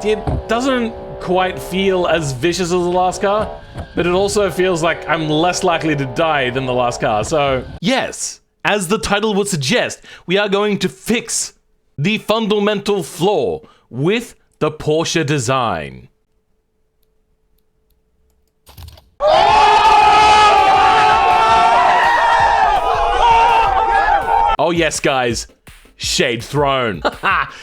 It doesn't quite feel as vicious as the last car, but it also feels like I'm less likely to die than the last car. So yes, as the title would suggest, we are going to fix the fundamental flaw with the Porsche design. Oh yes, guys, shade thrown.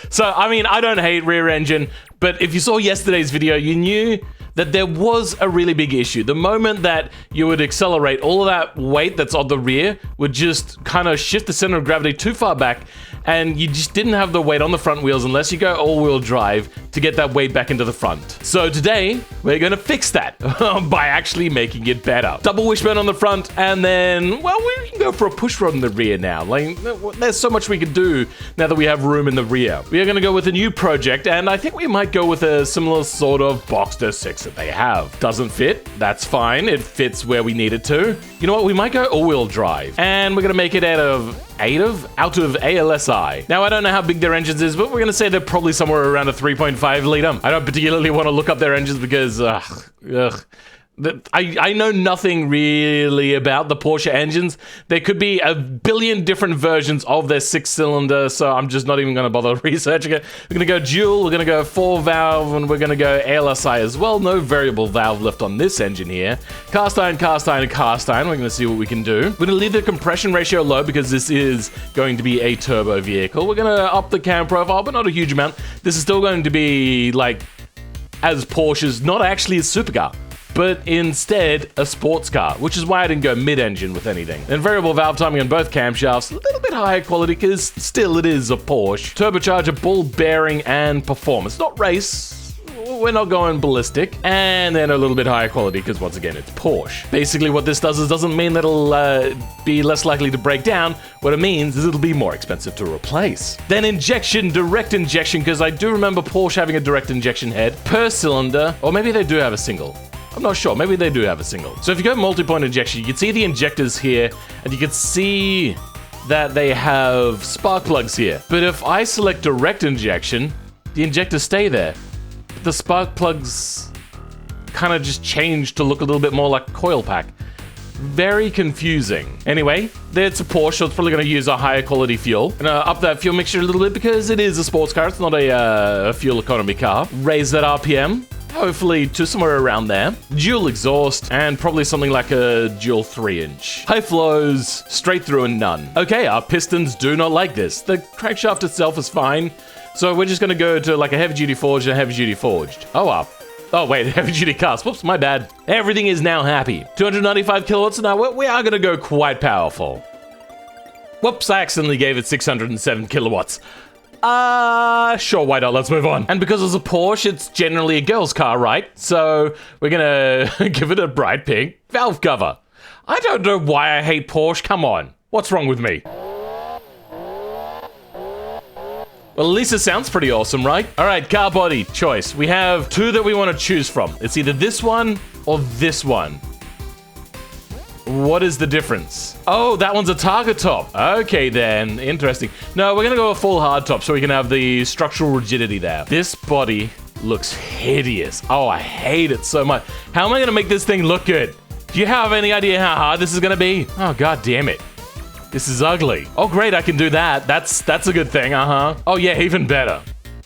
So, I mean, I don't hate rear engine, but if you saw yesterday's video, you knew that there was a really big issue. The moment that you would accelerate, all of that weight that's on the rear would just kind of shift the center of gravity too far back, and you just didn't have the weight on the front wheels unless you go all-wheel drive to get that weight back into the front. So today, we're gonna fix that by actually making it better. Double wishbone on the front, and then, well, we can go for a push rod in the rear now. Like, there's so much we can do now that we have room in the rear. We are gonna go with a new project, and I think we might go with a similar sort of Boxster 6 that they have. Doesn't fit, that's fine. It fits where we need it to. You know what, we might go all-wheel drive, and we're gonna make it out of ALSI. Now, I don't know how big their engines is, but we're gonna say they're probably somewhere around a 3.5 liter. I don't particularly want to look up their engines because, I know nothing really about the Porsche engines. There could be a billion different versions of their 6-cylinder, so I'm just not even going to bother researching it. We're going to go dual, we're going to go 4-valve, and we're going to go ALSI as well. No variable valve left on this engine here. Cast iron, cast iron, cast iron. We're going to see what we can do. We're going to leave the compression ratio low because this is going to be a turbo vehicle. We're going to up the cam profile, but not a huge amount. This is still going to be like as Porsche's, not actually a supercar, but instead a sports car, which is why I didn't go mid-engine with anything. And variable valve timing on both camshafts, a little bit higher quality because still it is a Porsche. Turbocharger, ball bearing, and performance. Not race, we're not going ballistic. And then a little bit higher quality because once again, it's Porsche. Basically what this does is doesn't mean that it'll be less likely to break down. What it means is it'll be more expensive to replace. Then injection, direct injection, because I do remember Porsche having a direct injection head per cylinder, or maybe they do have a single. I'm not sure, maybe they do have a single. So if you go multi-point injection, you can see the injectors here, and you can see that they have spark plugs here. But if I select direct injection, the injectors stay there. The spark plugs kind of just change to look a little bit more like a coil pack. Very confusing. Anyway, it's a Porsche, so it's probably going to use a higher quality fuel. And up that fuel mixture a little bit because it is a sports car, it's not a fuel economy car. Raise that RPM. Hopefully to somewhere around there. Dual exhaust, and probably something like a dual 3-inch. High flows, straight through and none. Okay, our pistons do not like this. The crankshaft itself is fine, so we're just gonna go to like a heavy-duty forged and heavy-duty forged. Oh wait, heavy-duty cast. Whoops, my bad. Everything is now happy. 295 kilowatts an hour. We are gonna go quite powerful. Whoops, I accidentally gave it 607 kilowatts. Sure, why not? Let's move on. And because it's a Porsche, it's generally a girl's car, right? So we're gonna give it a bright pink valve cover. I don't know why I hate Porsche. Come on. What's wrong with me? Well, at least it sounds pretty awesome, right? All right, car body choice. We have two that we want to choose from. It's either this one or this one. What is the difference? Oh, that one's a target top. Okay then, interesting. No, we're gonna go a full hard top so we can have the structural rigidity there. This body looks hideous. Oh, I hate it so much. How am I gonna make this thing look good? Do you have any idea how hard this is gonna be? Oh, god damn it. This is ugly. Oh great, I can do that. That's a good thing, Oh yeah, even better.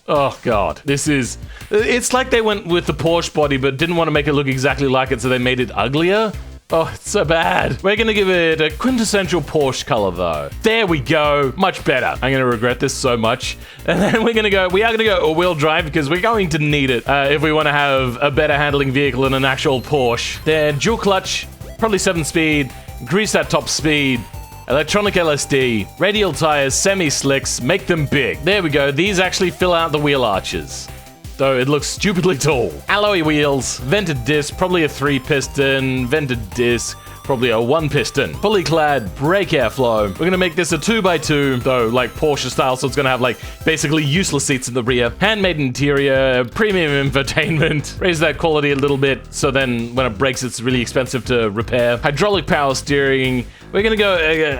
Oh god, it's like they went with the Porsche body but didn't want to make it look exactly like it, so they made it uglier. Oh, it's so bad. We're gonna give it a quintessential Porsche color though. There we go, much better. I'm gonna regret this so much. And then we are gonna go all-wheel drive because we're going to need it if we wanna have a better handling vehicle than an actual Porsche. Then dual clutch, probably 7-speed, increase that top speed, electronic LSD, radial tires, semi-slicks, make them big. There we go, these actually fill out the wheel arches, though it looks stupidly tall. Alloy wheels, vented disc, probably a 3-piston, vented disc, Probably a 1-piston, fully clad brake airflow. We're gonna make this a 2x2, though, like Porsche style, so it's gonna have like basically useless seats in the rear. Handmade interior, premium infotainment. Raise that quality a little bit, so then when it breaks, it's really expensive to repair. Hydraulic power steering. We're gonna go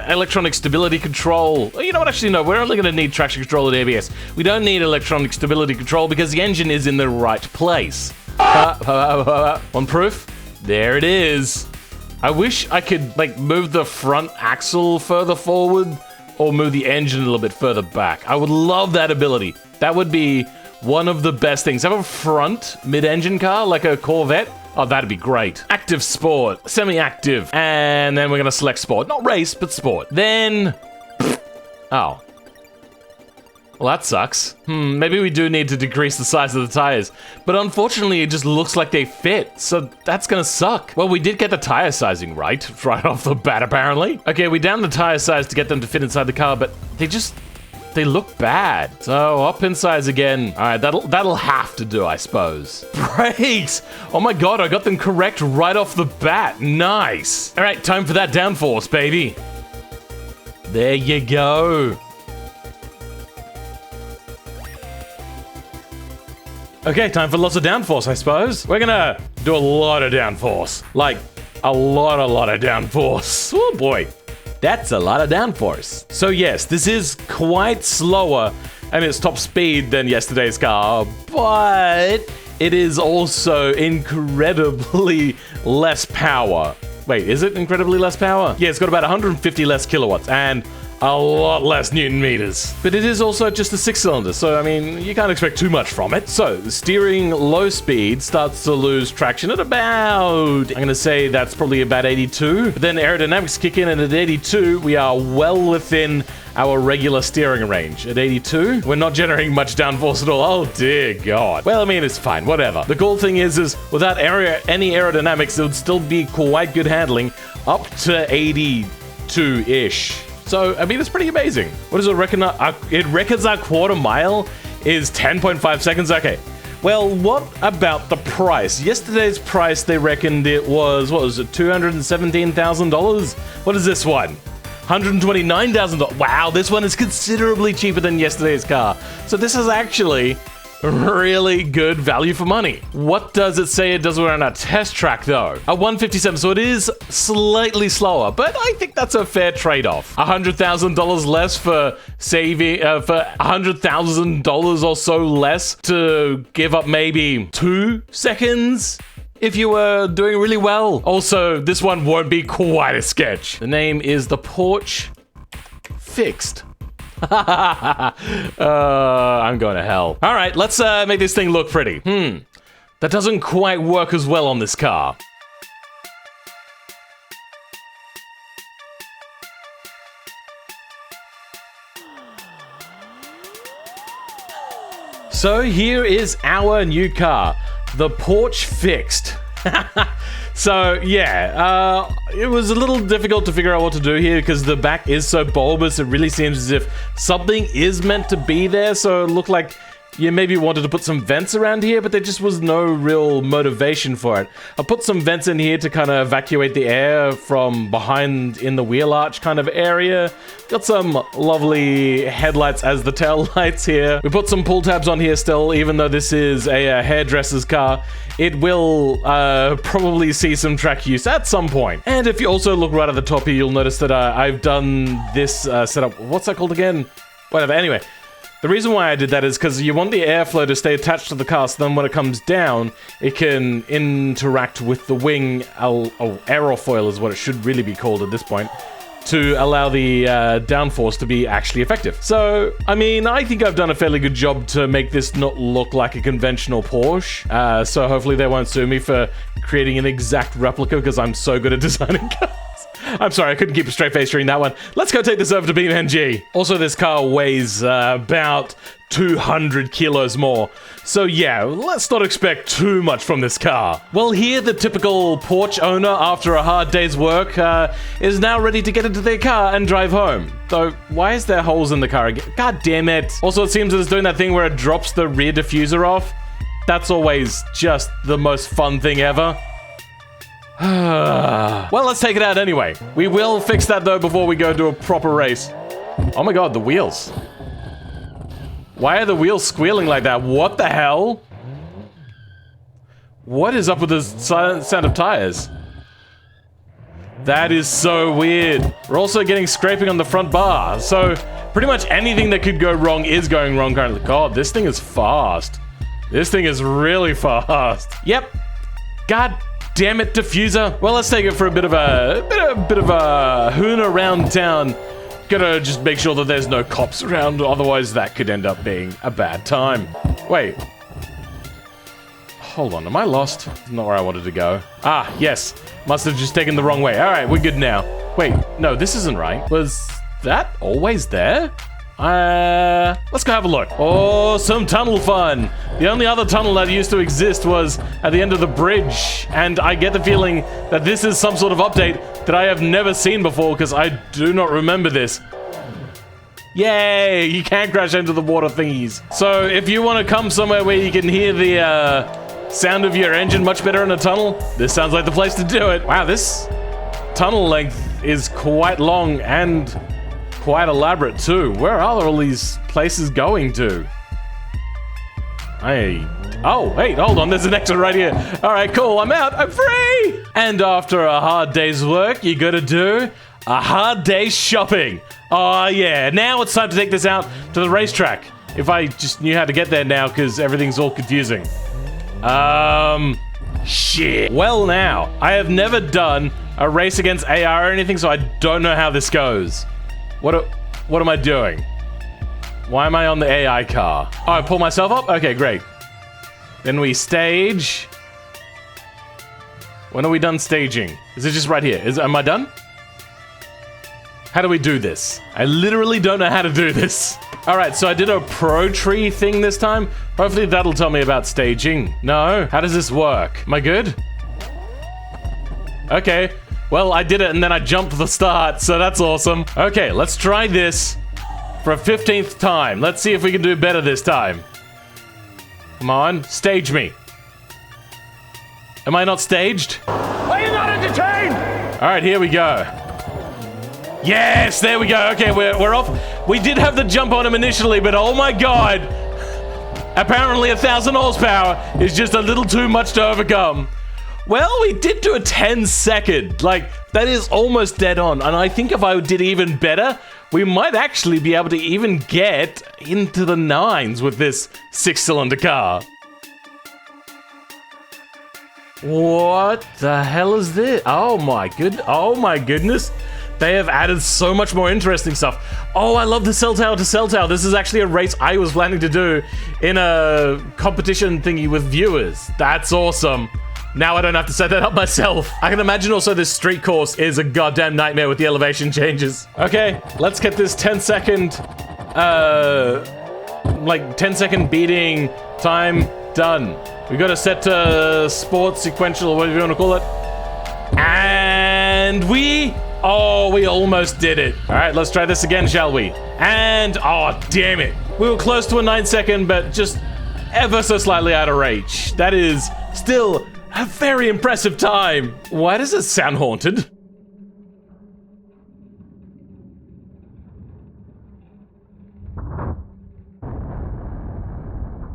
electronic stability control. You know what? Actually, no. We're only gonna need traction control and ABS. We don't need electronic stability control because the engine is in the right place. On proof. There it is. I wish I could, like, move the front axle further forward or move the engine a little bit further back. I would love that ability. That would be one of the best things. Have a front mid-engine car, like a Corvette. Oh, that'd be great. Active Sport, semi-active, and then we're gonna select Sport. Not race, but Sport. Then, oh. Well, that sucks. Maybe we do need to decrease the size of the tires. But unfortunately, it just looks like they fit, so that's gonna suck. Well, we did get the tire sizing right off the bat, apparently. Okay, we downed the tire size to get them to fit inside the car, but they look bad. So, up in size again. All right, that'll have to do, I suppose. Brakes! Oh my god, I got them correct right off the bat. Nice. All right, time for that downforce, baby. There you go. Okay, time for lots of downforce, I suppose. We're gonna do a lot of downforce. Like, a lot of downforce. Oh boy, that's a lot of downforce. So yes, this is quite slower at its top speed than yesterday's car, but it is also incredibly less power. Wait, is it incredibly less power? Yeah, it's got about 150 less kilowatts and a lot less Newton meters. But it is also just a 6-cylinder, so I mean, you can't expect too much from it. So, the steering low speed starts to lose traction at about, I'm gonna say that's probably about 82. But then aerodynamics kick in, and at 82, we are well within our regular steering range. At 82, we're not generating much downforce at all. Oh dear God. Well, I mean, it's fine, whatever. The cool thing is without any aerodynamics, it would still be quite good handling up to 82-ish. So, I mean, it's pretty amazing. What does it reckon? It reckons our quarter mile is 10.5 seconds. Okay. Well, what about the price? Yesterday's price, they reckoned it was, what was it, $217,000? What is this one? $129,000. Wow, this one is considerably cheaper than yesterday's car. So this is actually really good value for money. What does it say it does around our test track though? A 157, so it is slightly slower, but I think that's a fair trade-off. $100,000 less for saving, for $100,000 or so less to give up maybe 2 seconds if you were doing really well. Also, this one won't be quite a sketch. The name is the Porsche Fixed. I'm going to hell. All right, let's make this thing look pretty. That doesn't quite work as well on this car. So here is our new car, the Porsche Fixed. So yeah, it was a little difficult to figure out what to do here because the back is so bulbous. It really seems as if something is meant to be there. So it looked like you maybe wanted to put some vents around here, but there just was no real motivation for it. I put some vents in here to kind of evacuate the air from behind in the wheel arch kind of area. Got some lovely headlights as the tail lights here. We put some pull tabs on here still, even though this is a hairdresser's car. It will probably see some track use at some point. And if you also look right at the top here, you'll notice that I've done this setup. What's that called again? Whatever, anyway. The reason why I did that is because you want the airflow to stay attached to the car, so then when it comes down, it can interact with the wing, aerofoil is what it should really be called at this point, to allow the downforce to be actually effective. So, I mean, I think I've done a fairly good job to make this not look like a conventional Porsche, so hopefully they won't sue me for creating an exact replica, because I'm so good at designing cars. I'm sorry, I couldn't keep a straight face during that one. Let's go take this over to BeamNG. Also, this car weighs about 200 kilos more. So yeah, let's not expect too much from this car. Well, here the typical Porsche owner, after a hard day's work, is now ready to get into their car and drive home. Though, why is there holes in the car again? God damn it. Also, it seems it's doing that thing where it drops the rear diffuser off. That's always just the most fun thing ever. Well, let's take it out anyway. We will fix that though before we go do a proper race. Oh my god, the wheels. Why are the wheels squealing like that? What the hell? What is up with the sound of tires? That is so weird. We're also getting scraping on the front bar. So pretty much anything that could go wrong is going wrong currently. God, this thing is fast. This thing is really fast. Yep. God damn it, diffuser. Well, let's take it for a bit of a hoon around town. Gotta just make sure that there's no cops around, otherwise that could end up being a bad time. Wait. Hold on, am I lost? Not where I wanted to go. Ah, yes. Must have just taken the wrong way. All right, we're good now. Wait, no, this isn't right. Was that always there? Let's go have a look. Oh, some tunnel fun. The only other tunnel that used to exist was at the end of the bridge, and I get the feeling that this is some sort of update that I have never seen before because I do not remember this. Yay, you can't crash into the water thingies. So if you want to come somewhere where you can hear the sound of your engine much better in a tunnel, this sounds like the place to do it. Wow, this tunnel length is quite long and quite elaborate too. Where are all these places going to? Oh, wait, hold on, there's an exit right here. All right, cool, I'm out, I'm free! And after a hard day's work, you gotta do a hard day's shopping. Oh yeah, now it's time to take this out to the racetrack. If I just knew how to get there now, because everything's all confusing. Shit. Well now, I have never done a race against AI or anything, so I don't know how this goes. What am I doing? Why am I on the AI car? Oh, I pull myself up? Okay, great. Then we stage. When are we done staging? Is it just right here? Am I done? How do we do this? I literally don't know how to do this. All right, so I did a pro tree thing this time. Hopefully that'll tell me about staging. No? How does this work? Am I good? Okay. Well, I did it and then I jumped the start, so that's awesome. Okay, let's try this for a 15th time. Let's see if we can do better this time. Come on, stage me. Am I not staged? Are you not entertained? All right, here we go. Yes, there we go. Okay, we're off. We did have the jump on him initially, but oh my god. Apparently 1,000 horsepower is just a little too much to overcome. Well, we did do a 10-second. Like, that is almost dead on. And I think if I did even better, we might actually be able to even get into the 9s with this 6-cylinder car. What the hell is this? Oh my goodness. They have added so much more interesting stuff. Oh, I love the cell tower to cell tower. This is actually a race I was planning to do in a competition thingy with viewers. That's awesome. Now I don't have to set that up myself. I can imagine also this street course is a goddamn nightmare with the elevation changes. Okay, let's get this 10-second, like 10-second beating time done. We got to set to sports sequential, or whatever you want to call it. And we almost did it. All right, let's try this again, shall we? And, oh, damn it. We were close to a 9-second, but just ever so slightly out of reach. That is still a very impressive time. Why does it sound haunted?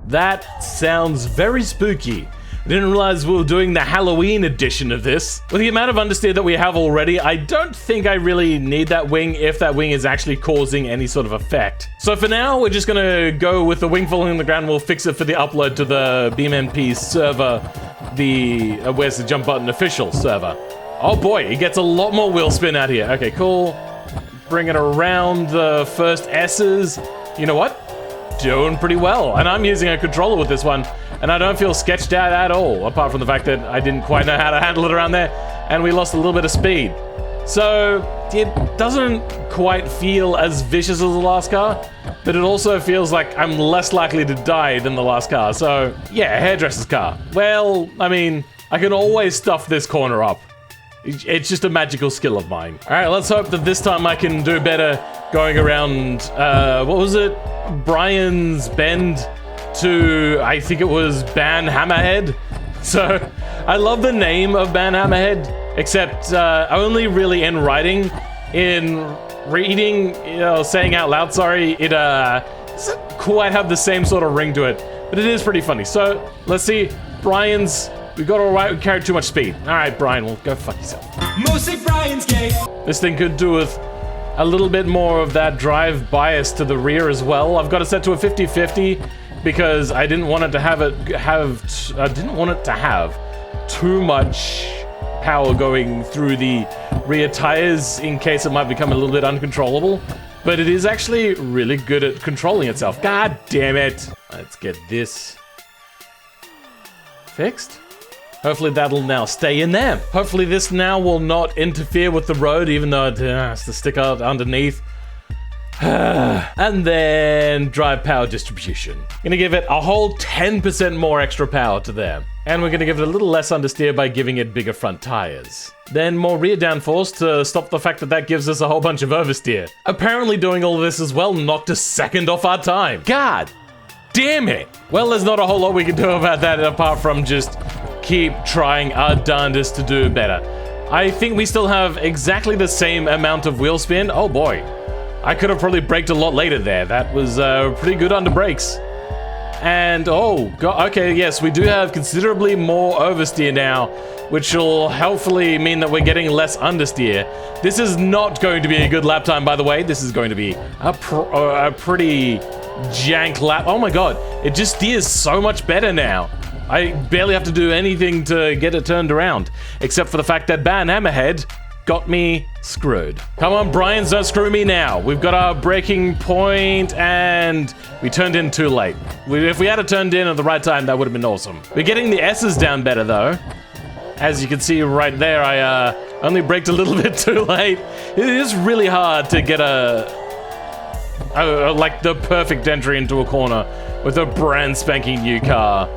That sounds very spooky. I didn't realize we were doing the Halloween edition of this. With the amount of understeer that we have already, I don't think I really need that wing if that wing is actually causing any sort of effect. So for now, we're just gonna go with the wing falling on the ground. We'll fix it for the upload to the BeamNP server, the where's the jump button official server. Oh boy, it gets a lot more wheel spin out here. Okay, cool. Bring it around the first S's. You know what? Doing pretty well. And I'm using a controller with this one, and I don't feel sketched out at all, apart from the fact that I didn't quite know how to handle it around there, and we lost a little bit of speed. So it doesn't quite feel as vicious as the last car, but it also feels like I'm less likely to die than the last car. So yeah, hairdresser's car. Well, I mean, I can always stuff this corner up. It's just a magical skill of mine. All right, let's hope that this time I can do better going around, what was it? Brian's Bend to, I think it was Ban Hammerhead. So I love the name of Ban Hammerhead, except only really in writing. In reading, saying out loud, sorry, it doesn't quite have the same sort of ring to it, but it is pretty funny. So let's see, Brian's, we got all right, we carried too much speed. All right, Brian, well, go fuck yourself. Mostly Brian's gay. This thing could do with a little bit more of that drive bias to the rear as well. I've got it set to a 50-50 because I didn't want it to have too much power going through the rear tires in case it might become a little bit uncontrollable. But it is actually really good at controlling itself. God damn it. Let's get this fixed. Hopefully that'll now stay in there. Hopefully this now will not interfere with the road, even though it has to stick out underneath. And then drive power distribution. Gonna give it a whole 10% more extra power to there. And we're gonna give it a little less understeer by giving it bigger front tires. Then more rear downforce to stop the fact that that gives us a whole bunch of oversteer. Apparently doing all of this as well knocked a second off our time. God damn it. Well, there's not a whole lot we can do about that apart from just keep trying our darndest to do better. I think we still have exactly the same amount of wheel spin. Oh boy. I could have probably braked a lot later there. That was pretty good under brakes. And oh, God, okay, yes, we do have considerably more oversteer now, which will hopefully mean that we're getting less understeer. This is not going to be a good lap time, by the way. This is going to be a pretty jank lap. Oh my God, it just steers so much better now. I barely have to do anything to get it turned around, except for the fact that Ban Hammerhead got me screwed. Come on, Brian, don't screw me now. We've got our braking point and we turned in too late. If we had turned in at the right time, that would have been awesome. We're getting the S's down better though. As you can see right there, I only braked a little bit too late. It is really hard to get like the perfect entry into a corner with a brand spanking new car.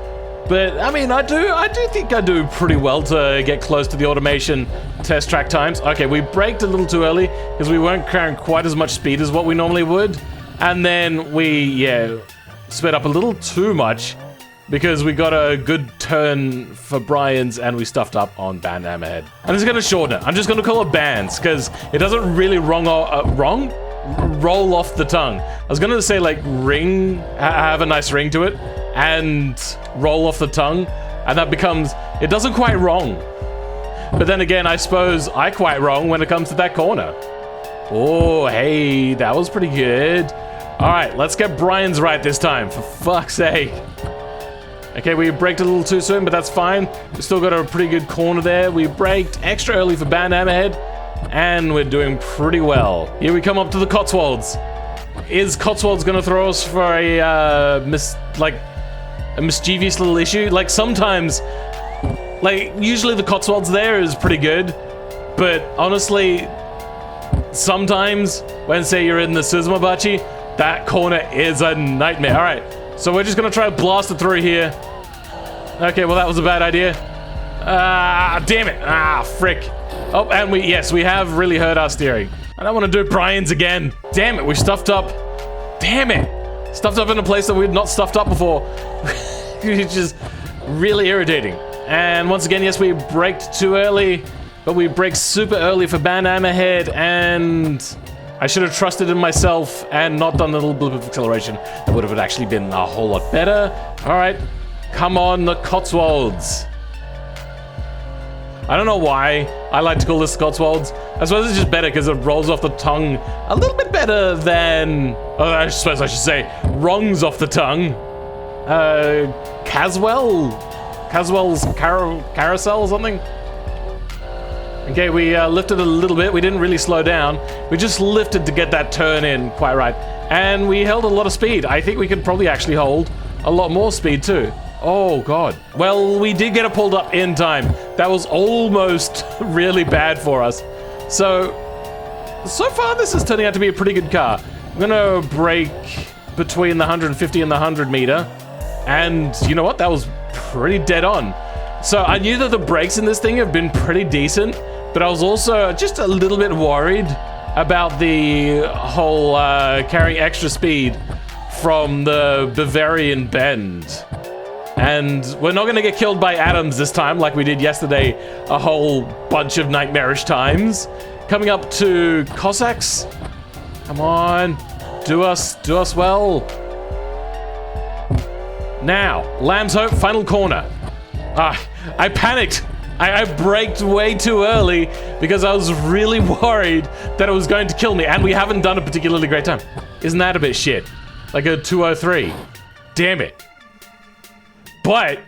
But I mean, I do think I do pretty well to get close to the automation test track times. Okay, we braked a little too early because we weren't carrying quite as much speed as what we normally would. And then we, sped up a little too much because we got a good turn for Brian's and we stuffed up on Ban Hammerhead. I'm just gonna shorten it. I'm just gonna call it Bands because it doesn't really roll off the tongue. I was gonna say like ring, have a nice ring to it, and roll off the tongue, and that becomes, it doesn't quite wrong. But then again, I suppose I quite wrong when it comes to that corner. Oh, hey, that was pretty good. All right, let's get Brian's right this time, for fuck's sake. Okay, we braked a little too soon, but that's fine. We still got a pretty good corner there. We braked extra early for Ban Hammerhead, and we're doing pretty well. Here we come up to the Cotswolds. Is Cotswolds gonna throw us for a mischievous little issue? Like sometimes, like usually the Cotswolds there is pretty good, but honestly, sometimes when say you're in the Suzumabachi, that corner is a nightmare. All right, so we're just gonna try to blast it through here. Okay, well that was a bad idea. Damn it, frick. Oh, and we have really hurt our steering. I don't want to do Brian's again. Damn it, we stuffed up. Damn it. Stuffed up in a place that we'd not stuffed up before. It's just really irritating. And once again, yes, we braked too early, but we braked super early for Ban Hammerhead, and I should have trusted in myself and not done a little bit of acceleration. That would have actually been a whole lot better. All right, come on, the Cotswolds. I don't know why I like to call this Cotswolds. I suppose it's just better because it rolls off the tongue a little bit better than, I suppose I should say, rungs off the tongue. Caswell's carousel or something? Okay, we lifted a little bit. We didn't really slow down. We just lifted to get that turn in quite right. And we held a lot of speed. I think we could probably actually hold a lot more speed too. Oh, God. Well, we did get it pulled up in time. That was almost really bad for us. So far, this is turning out to be a pretty good car. I'm gonna brake between the 150 and the 100 meter. And you know what? That was pretty dead on. So I knew that the brakes in this thing have been pretty decent, but I was also just a little bit worried about the whole carrying extra speed from the Bavarian bend. And we're not going to get killed by atoms this time like we did yesterday a whole bunch of nightmarish times. Coming up to Cossacks. Come on. Do us well. Now, Lamb's Hope, final corner. I panicked. I braked way too early because I was really worried that it was going to kill me, and we haven't done a particularly great time. Isn't that a bit shit? Like a 203. Damn it. But,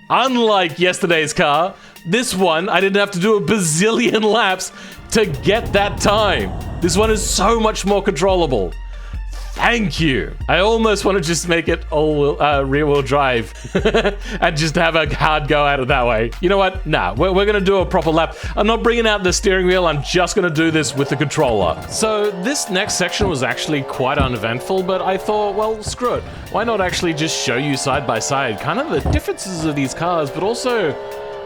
unlike yesterday's car, this one, I didn't have to do a bazillion laps to get that time. This one is so much more controllable. Thank you. I almost want to just make it all rear-wheel drive and just have a hard go at it that way. You know what? Nah, we're going to do a proper lap. I'm not bringing out the steering wheel. I'm just going to do this with the controller. So this next section was actually quite uneventful, but I thought, well, screw it. Why not actually just show you side by side kind of the differences of these cars, but also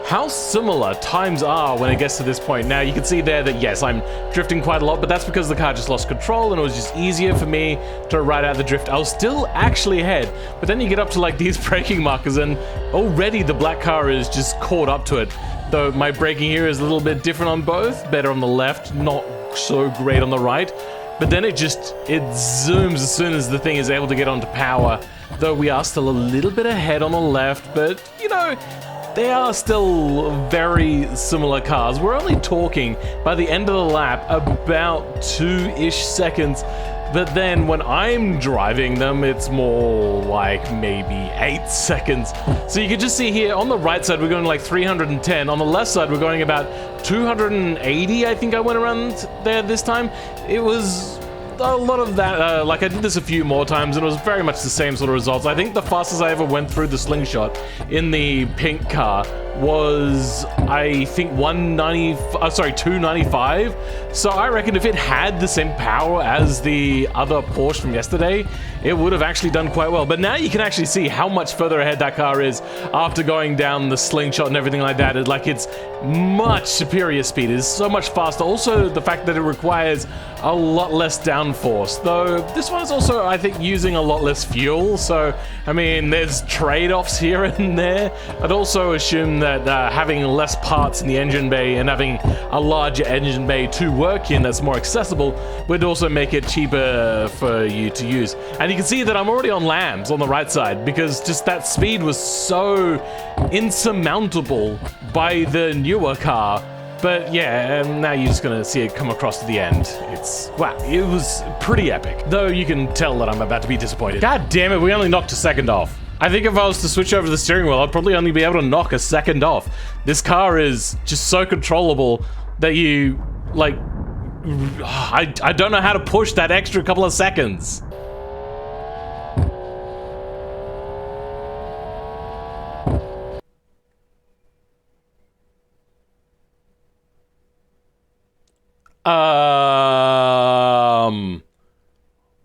how similar times are when it gets to this point. Now, you can see there that, yes, I'm drifting quite a lot, but that's because the car just lost control and it was just easier for me to ride out the drift. I was still actually ahead, but then you get up to like these braking markers and already the black car is just caught up to it. Though my braking here is a little bit different on both, better on the left, not so great on the right. But then it zooms as soon as the thing is able to get onto power. Though we are still a little bit ahead on the left, but you know, they are still very similar cars. We're only talking, by the end of the lap, about 2-ish seconds. But then when I'm driving them, it's more like maybe 8 seconds. So you can just see here, on the right side, we're going like 310. On the left side, we're going about 280, I think I went around there this time. It was a lot of that, like I did this a few more times and it was very much the same sort of results. I think the fastest I ever went through the slingshot in the pink car was, I think 295. So I reckon if it had the same power as the other Porsche from yesterday, it would have actually done quite well. But now you can actually see how much further ahead that car is after going down the slingshot and everything like that. It's much superior speed. It's so much faster. Also, the fact that it requires a lot less downforce. Though this one is also, I think, using a lot less fuel. So, I mean, there's trade-offs here and there. I'd also assume that having less parts in the engine bay and having a larger engine bay to work in that's more accessible would also make it cheaper for you to use. And you can see that I'm already on lambs on the right side because just that speed was so insurmountable by the newer car. But yeah, now you're just gonna see it come across to the end. Wow, it was pretty epic. Though you can tell that I'm about to be disappointed. God damn it, we only knocked a second off. I think if I was to switch over the steering wheel, I'd probably only be able to knock a second off. This car is just so controllable that you, like, I don't know how to push that extra couple of seconds.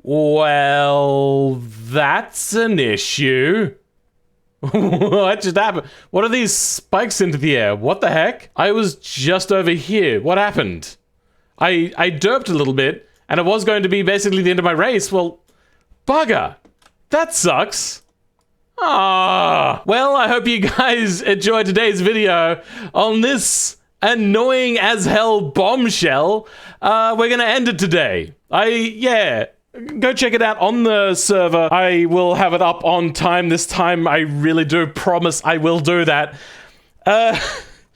Well, that's an issue. What just happened? What are these spikes into the air? What the heck? I was just over here. What happened? I derped a little bit, and it was going to be basically the end of my race. Well, bugger. That sucks. Ah. Well, I hope you guys enjoyed today's video on this annoying as hell bombshell. We're gonna end it today. Yeah. Go check it out on the server. I will have it up on time this time. I really do promise I will do that.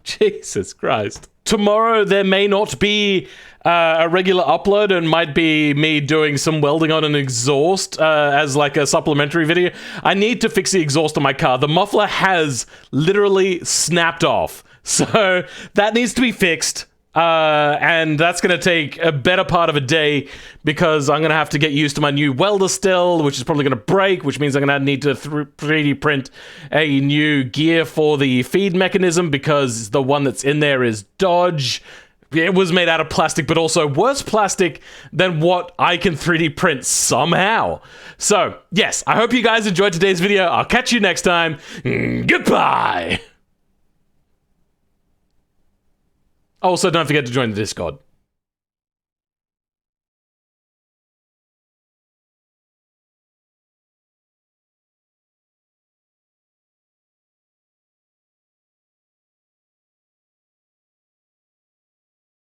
Jesus Christ. Tomorrow there may not be a regular upload and might be me doing some welding on an exhaust as like a supplementary video. I need to fix the exhaust on my car. The muffler has literally snapped off. So that needs to be fixed. And that's going to take a better part of a day because I'm going to have to get used to my new welder still, which is probably going to break, which means I'm going to need to 3D print a new gear for the feed mechanism because the one that's in there is Dodge. It was made out of plastic, but also worse plastic than what I can 3D print somehow. So, yes, I hope you guys enjoyed today's video. I'll catch you next time. Goodbye! Also, don't forget to join the Discord.